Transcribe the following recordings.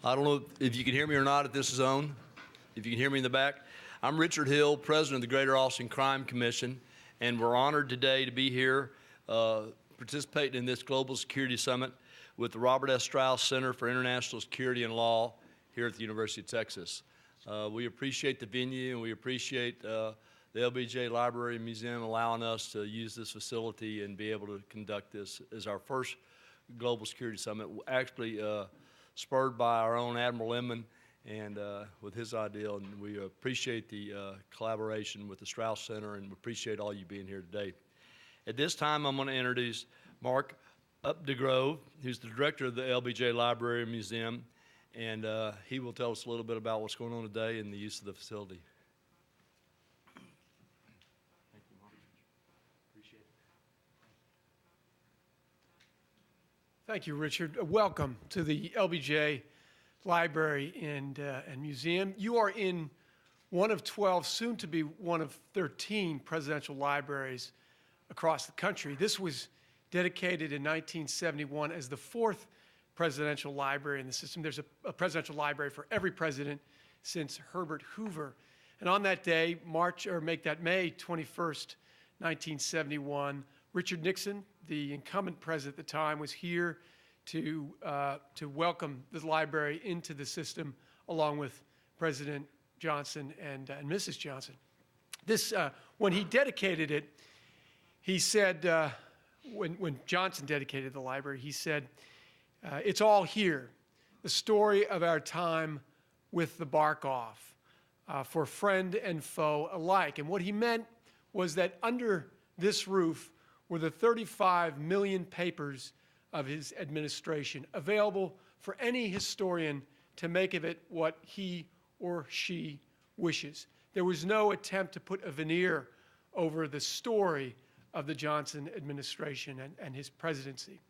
I don't know if you can hear me or not at this zone. If you can hear me in the back. I'm Richard Hill, President of the Greater Austin Crime Commission, and we're honored today to be here participating in this Global Security Summit with the Robert S. Strauss Center for International Security and Law here at the University of Texas. We appreciate the venue, and we appreciate the LBJ Library and Museum allowing us to use this facility and be able to conduct this as our first Global Security Summit, actually spurred by our own Admiral Inman and with his idea, and we appreciate the collaboration with the Strauss Center, and we appreciate all you being here today. At this time, I'm going to introduce Mark Updegrove, who's the director of the LBJ Library and Museum, and he will tell us a little bit about what's going on today and the use of the facility. Thank you, Mark. Appreciate it. Thank you, Richard. Welcome to the LBJ Library and Museum. You are in one of 12, soon to be one of 13 presidential libraries across the country. This was dedicated in 1971 as the fourth presidential library in the system. There's a presidential library for every president since Herbert Hoover. And on that day, May 21st, 1971, Richard Nixon, the incumbent president at the time, was here to welcome the library into the system, along with President Johnson and Mrs. Johnson. When he dedicated it, he said, when Johnson dedicated the library, he said, "It's all here, the story of our time with the Barkoff, for friend and foe alike." And what he meant was that under this roof were the 35 million papers of his administration, available for any historian to make of it what he or she wishes. There was no attempt to put a veneer over the story of the Johnson administration and his presidency.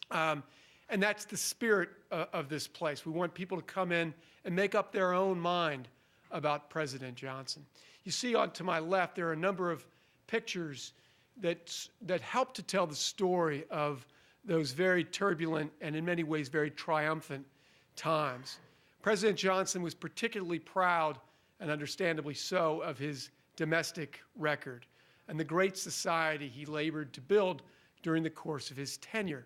And that's the spirit of this place. We want people to come in and make up their own mind about President Johnson. You see to my left, there are a number of pictures that help to tell the story of those very turbulent and in many ways very triumphant times. President Johnson was particularly proud, and understandably so, of his domestic record and the great society he labored to build during the course of his tenure.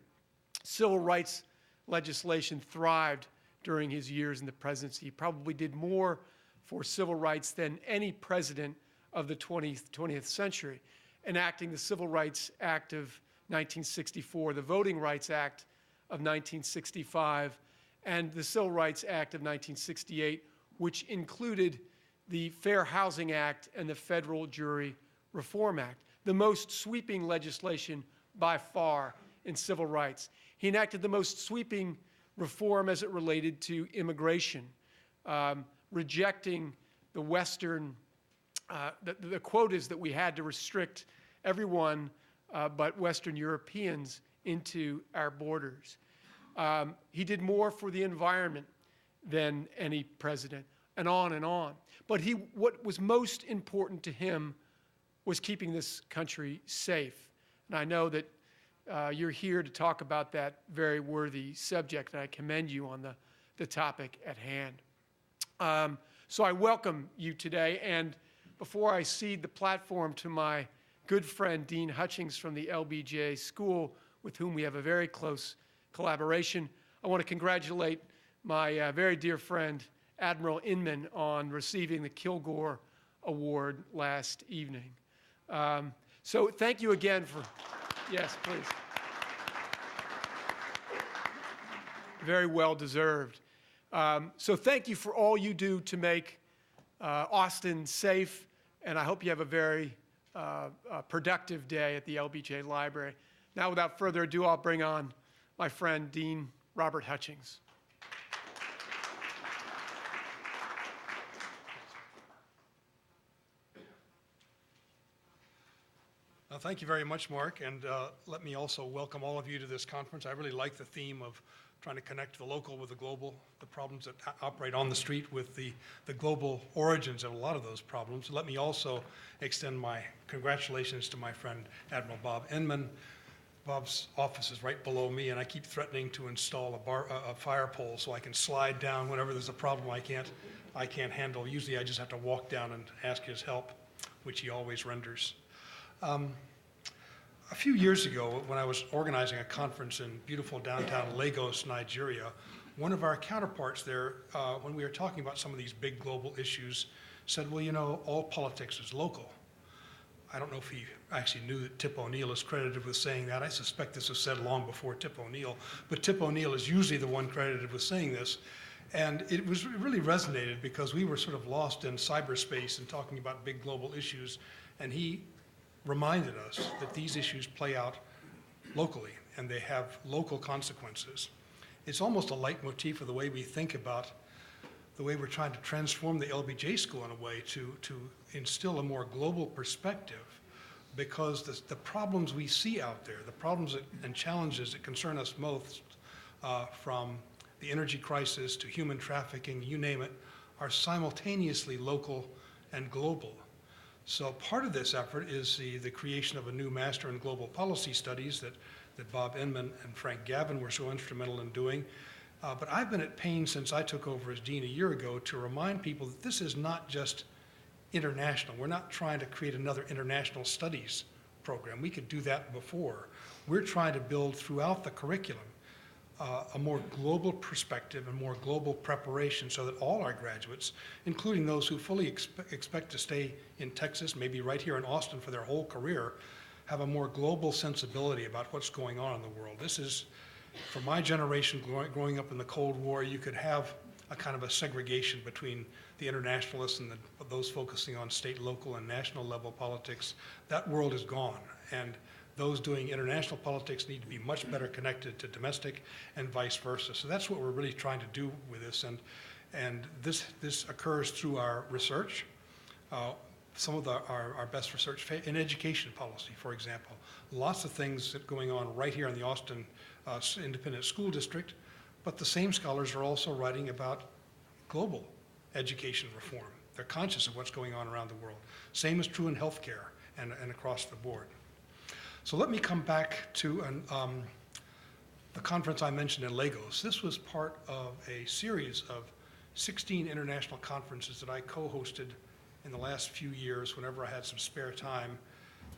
Civil rights legislation thrived during his years in the presidency. He probably did more for civil rights than any president of the 20th century, enacting the Civil Rights Act of 1964, the Voting Rights Act of 1965, and the Civil Rights Act of 1968, which included the Fair Housing Act and the Federal Jury Reform Act, the most sweeping legislation by far in civil rights. He enacted the most sweeping reform as it related to immigration, rejecting the Western, the quotas that we had to restrict everyone but Western Europeans into our borders. He did more for the environment than any president, and on and on. But what was most important to him was keeping this country safe. And I know that you're here to talk about that very worthy subject, and I commend you on the topic at hand. So I welcome you today, and before I cede the platform to my good friend Dean Hutchings from the LBJ School, with whom we have a very close collaboration, I want to congratulate my very dear friend Admiral Inman on receiving the Kilgore Award last evening. So thank you again for, yes, please. Very well deserved. So thank you for all you do to make Austin safe, and I hope you have a very productive day at the LBJ Library. Now, without further ado, I'll bring on my friend, Dean Robert Hutchings. Thank you very much, Mark, and let me also welcome all of you to this conference. I really like the theme of trying to connect the local with the global, the problems that operate on the street with the global origins of a lot of those problems. Let me also extend my congratulations to my friend Admiral Bob Inman, Bob's office is right below me, and I keep threatening to install a fire pole so I can slide down whenever there's a problem I can't handle. Usually I just have to walk down and ask his help, which he always renders. A few years ago, when I was organizing a conference in beautiful downtown Lagos, Nigeria, one of our counterparts there, when we were talking about some of these big global issues, said, well, you know, all politics is local. I don't know if he actually knew that Tip O'Neill is credited with saying that. I suspect this was said long before Tip O'Neill, but Tip O'Neill is usually the one credited with saying this. And it really resonated because we were sort of lost in cyberspace and talking about big global issues. And he reminded us that these issues play out locally and they have local consequences. It's almost a leitmotif of the way we think about the way we're trying to transform the LBJ school in a way to instill a more global perspective, because the problems we see out there, the problems and challenges that concern us most, from the energy crisis to human trafficking, you name it, are simultaneously local and global. So part of this effort is the creation of a new Master in Global Policy Studies that Bob Inman and Frank Gavin were so instrumental in doing. But I've been at pains since I took over as dean a year ago to remind people that this is not just international. We're not trying to create another international studies program. We could do that before. We're trying to build throughout the curriculum a more global perspective and more global preparation so that all our graduates, including those who fully expect to stay in Texas, maybe right here in Austin for their whole career, have a more global sensibility about what's going on in the world. This is, for my generation growing up in the Cold War, you could have a kind of a segregation between the internationalists and those focusing on state, local, and national level politics. That world is gone, and those doing international politics need to be much better connected to domestic and vice versa. So that's what we're really trying to do with this, and this occurs through our research. Some of our best research in education policy, for example. Lots of things that are going on right here in the Austin Independent School District, but the same scholars are also writing about global education reform. They're conscious of what's going on around the world. Same is true in healthcare and across the board. So let me come back to the conference I mentioned in Lagos. This was part of a series of 16 international conferences that I co-hosted in the last few years whenever I had some spare time,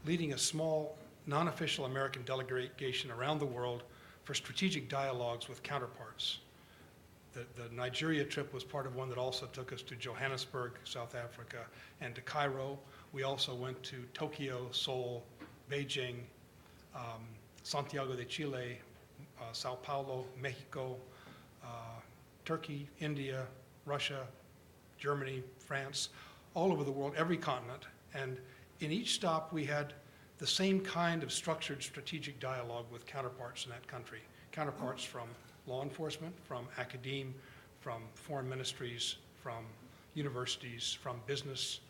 leading a small non-official American delegation around the world for strategic dialogues with counterparts. The Nigeria trip was part of one that also took us to Johannesburg, South Africa, and to Cairo. We also went to Tokyo, Seoul, Beijing, Santiago de Chile, Sao Paulo, Mexico, Turkey, India, Russia, Germany, France, all over the world, every continent. And in each stop, we had the same kind of structured strategic dialogue with counterparts in that country, counterparts from law enforcement, from academe, from foreign ministries, from universities, from business.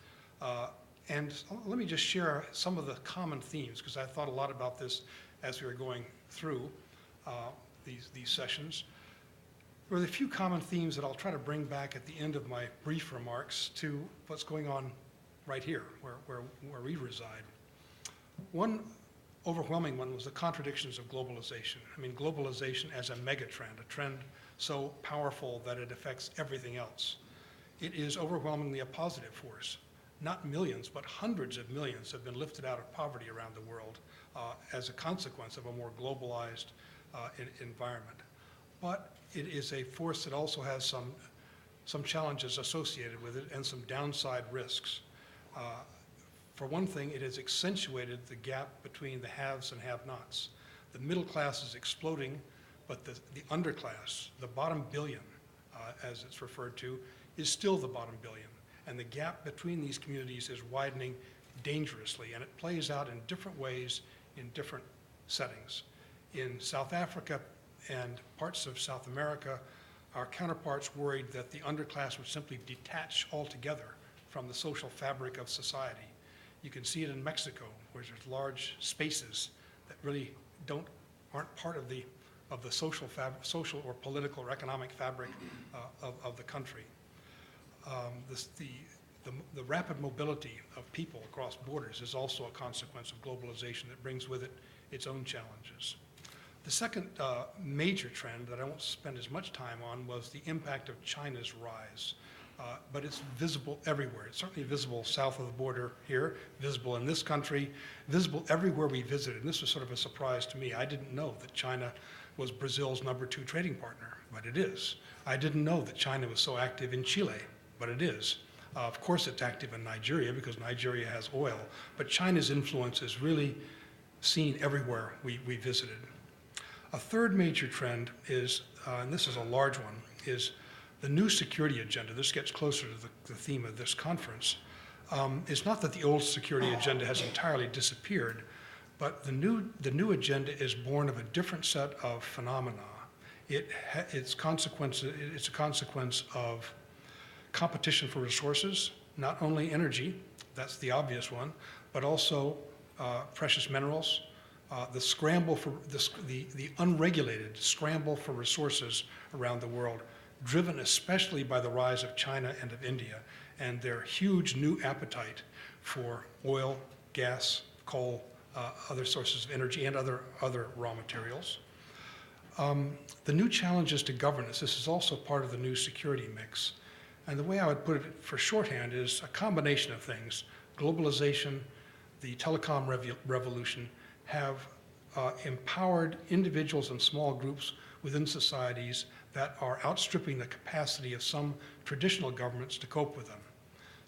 And let me just share some of the common themes, because I thought a lot about this as we were going through these sessions. There are a few common themes that I'll try to bring back at the end of my brief remarks to what's going on right here, where we reside. One overwhelming one was the contradictions of globalization. I mean, globalization as a megatrend, a trend so powerful that it affects everything else. It is overwhelmingly a positive force. Not millions, but hundreds of millions have been lifted out of poverty around the world as a consequence of a more globalized environment. But it is a force that also has some challenges associated with it and some downside risks. For one thing, it has accentuated the gap between the haves and have-nots. The middle class is exploding, but the underclass, the bottom billion, as it's referred to, is still the bottom billion. And the gap between these communities is widening dangerously, and it plays out in different ways in different settings. In South Africa and parts of South America, our counterparts worried that the underclass would simply detach altogether from the social fabric of society. You can see it in Mexico, where there's large spaces that really aren't part of the social or political or economic fabric of the country. the rapid mobility of people across borders is also a consequence of globalization that brings with it its own challenges. The second major trend that I won't spend as much time on was the impact of China's rise. But it's visible everywhere. It's certainly visible south of the border here, visible in this country, visible everywhere we visited. And this was sort of a surprise to me. I didn't know that China was Brazil's #2 trading partner, but it is. I didn't know that China was so active in Chile, but it is. Of course, it's active in Nigeria because Nigeria has oil, but China's influence is really seen everywhere we visited. A third major trend is, and this is a large one, is the new security agenda. This gets closer to the theme of this conference. It's not that the old security agenda has entirely disappeared, but the new agenda is born of a different set of phenomena. It's a consequence of competition for resources, not only energy, that's the obvious one, but also precious minerals, the scramble for the unregulated scramble for resources around the world, driven especially by the rise of China and of India and their huge new appetite for oil, gas, coal, other sources of energy and other raw materials. The new challenges to governance, this is also part of the new security mix. And the way I would put it for shorthand is a combination of things. Globalization, the telecom revolution have empowered individuals and small groups within societies that are outstripping the capacity of some traditional governments to cope with them.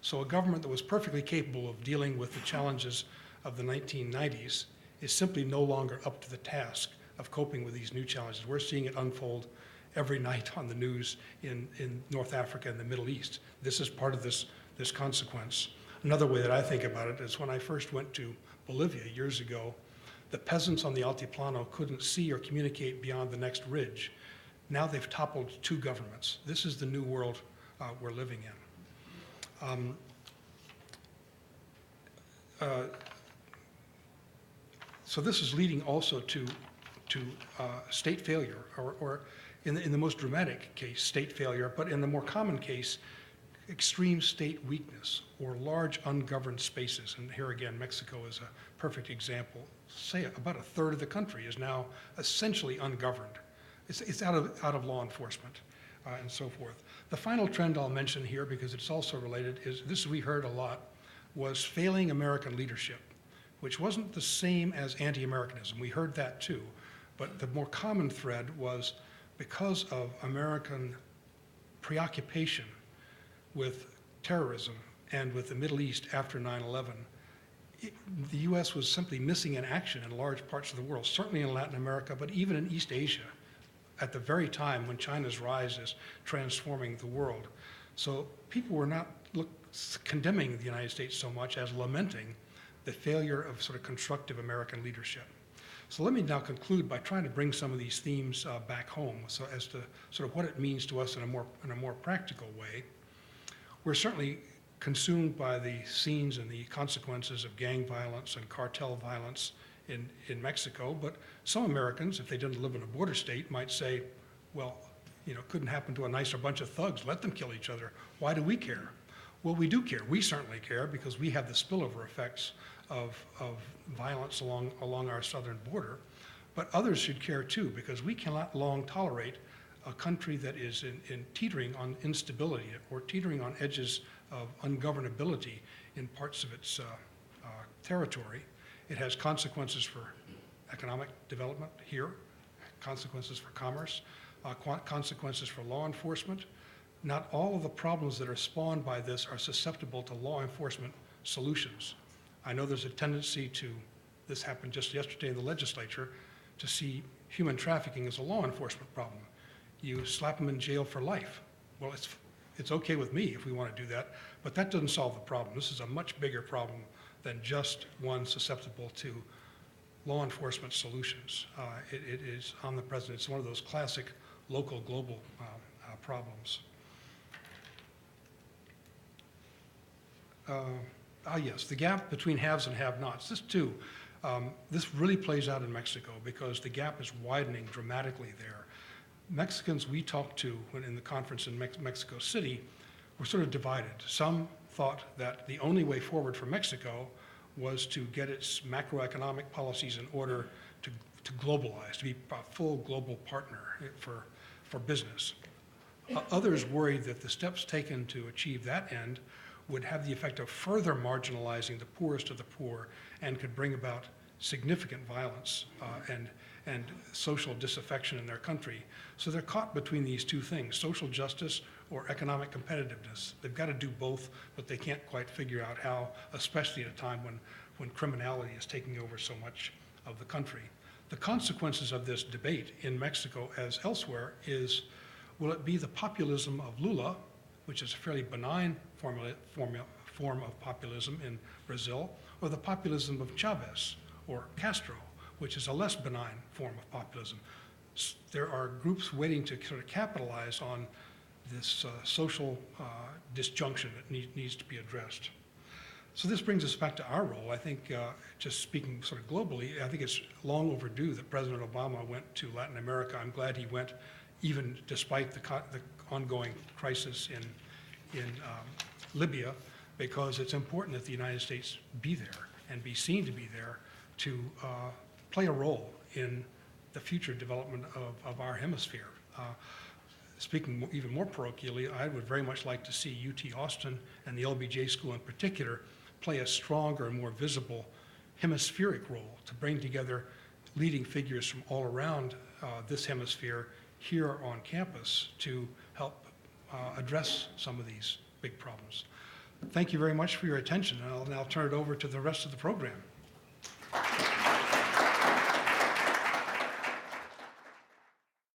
So a government that was perfectly capable of dealing with the challenges of the 1990s is simply no longer up to the task of coping with these new challenges. We're seeing it unfold every night on the news in North Africa and the Middle East. This is part of this consequence. Another way that I think about it is when I first went to Bolivia years ago, the peasants on the Altiplano couldn't see or communicate beyond the next ridge. Now they've toppled 2 governments. This is the new world we're living in. So this is leading also to state failure, or in the most dramatic case, state failure, but in the more common case, extreme state weakness or large ungoverned spaces. And here again, Mexico is a perfect example. Say about a third of the country is now essentially ungoverned. It's out of law enforcement and so forth. The final trend I'll mention here, because it's also related, is this we heard a lot, was failing American leadership, which wasn't the same as anti-Americanism. We heard that too. But the more common thread was because of American preoccupation with terrorism and with the Middle East after 9/11, the US was simply missing in action in large parts of the world, certainly in Latin America, but even in East Asia, at the very time when China's rise is transforming the world. So people were not condemning the United States so much as lamenting the failure of sort of constructive American leadership. So let me now conclude by trying to bring some of these themes back home, so as to sort of what it means to us in a more practical way. We're certainly consumed by the scenes and the consequences of gang violence and cartel violence in Mexico, but some Americans, if they didn't live in a border state, might say, well, you know, it couldn't happen to a nicer bunch of thugs. Let them kill each other. Why do we care? Well, we do care. We certainly care because we have the spillover effects of violence along our southern border, but others should care too, because we cannot long tolerate a country that is in teetering on instability or teetering on edges of ungovernability in parts of its territory. It has consequences for economic development here, consequences for commerce, consequences for law enforcement. Not all of the problems that are spawned by this are susceptible to law enforcement solutions. I know there's a tendency to, this happened just yesterday in the legislature, to see human trafficking as a law enforcement problem. You slap them in jail for life. Well, it's okay with me if we want to do that, but that doesn't solve the problem. This is a much bigger problem than just one susceptible to law enforcement solutions. It is omnipresent. It's one of those classic local global problems. Yes, the gap between haves and have-nots. This too, this really plays out in Mexico because the gap is widening dramatically there. Mexicans we talked to when in the conference in Mexico City were sort of divided. Some thought that the only way forward for Mexico was to get its macroeconomic policies in order to globalize, to be a full global partner for business. Others worried that the steps taken to achieve that end would have the effect of further marginalizing the poorest of the poor and could bring about significant violence and social disaffection in their country. So they're caught between these two things, social justice or economic competitiveness. They've got to do both, but they can't quite figure out how, especially at a time when criminality is taking over so much of the country. The consequences of this debate in Mexico as elsewhere is, will it be the populism of Lula, which is a fairly benign form of populism in Brazil, or the populism of Chavez or Castro, which is a less benign form of populism? There are groups waiting to sort of capitalize on this social disjunction that needs to be addressed. So this brings us back to our role. I think, just speaking sort of globally, I think it's long overdue that President Obama went to Latin America. I'm glad he went, even despite the ongoing crisis in Libya, because it's important that the United States be there and be seen to be there to play a role in the future development of our hemisphere. Speaking even more parochially, I would very much like to see UT Austin and the LBJ School in particular play a stronger and more visible hemispheric role to bring together leading figures from all around this hemisphere here on campus to help address some of these big problems. Thank you very much for your attention, and I'll now turn it over to the rest of the program.